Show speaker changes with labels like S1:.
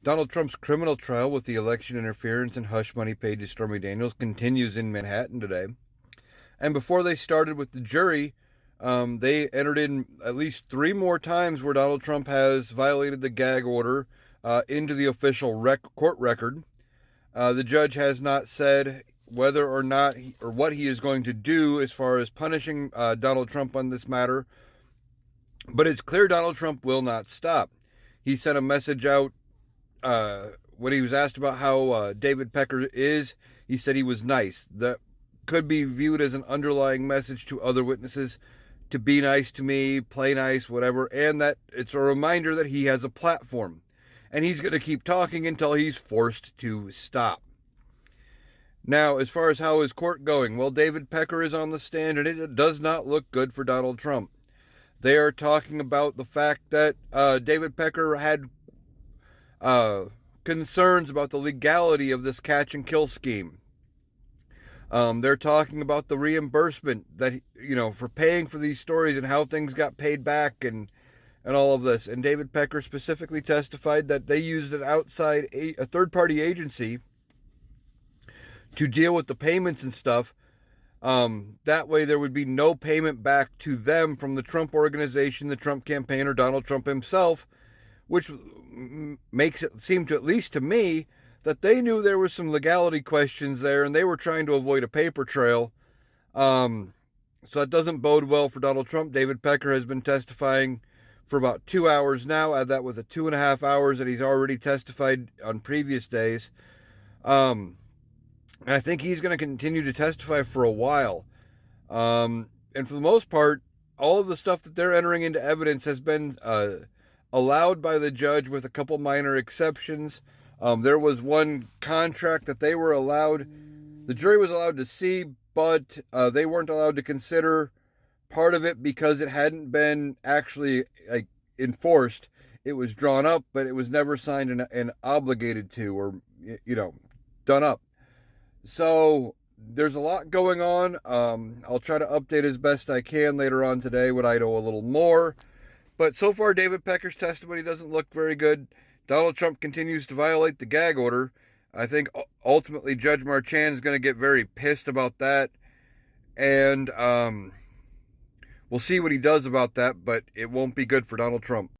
S1: Donald Trump's criminal trial with the election interference and hush money paid to Stormy Daniels continues in Manhattan today. And before they started with the jury, they entered in at least 3 more times where Donald Trump has violated the gag order into the official court record. The judge has not said whether or not or what he is going to do as far as punishing Donald Trump on this matter. But it's clear Donald Trump will not stop. He sent a message out when he was asked about how David Pecker is. He said he was nice. That could be viewed as an underlying message to other witnesses to be nice to me, play nice, whatever, and that it's a reminder that he has a platform. And he's going to keep talking until he's forced to stop. Now, as far as how is court going, well, David Pecker is on the stand, and it does not look good for Donald Trump. They are talking about the fact that David Pecker had concerns about the legality of this catch and kill scheme. They're talking about the reimbursement that, for paying for these stories and how things got paid back and all of this. And David Pecker specifically testified that they used a third-party agency to deal with the payments and stuff. That way there would be no payment back to them from the Trump organization, the Trump campaign, or Donald Trump himself, which makes it seem, to at least to me, that they knew there was some legality questions there and they were trying to avoid a paper trail. So that doesn't bode well for Donald Trump. David Pecker has been testifying for about 2 hours now. Add that with the 2.5 hours that he's already testified on previous days. And I think he's going to continue to testify for a while. And for the most part, all of the stuff that they're entering into evidence has been allowed by the judge with a couple minor exceptions. There was one contract that the jury was allowed to see, but they weren't allowed to consider part of it because it hadn't been actually enforced. It was drawn up, but it was never signed and obligated to, or, done up. So there's a lot going on. I'll try to update as best I can later on today when I know a little more. But so far, David Pecker's testimony doesn't look very good. Donald Trump continues to violate the gag order. I think ultimately Judge Marchand is going to get very pissed about that. And we'll see what he does about that, but it won't be good for Donald Trump.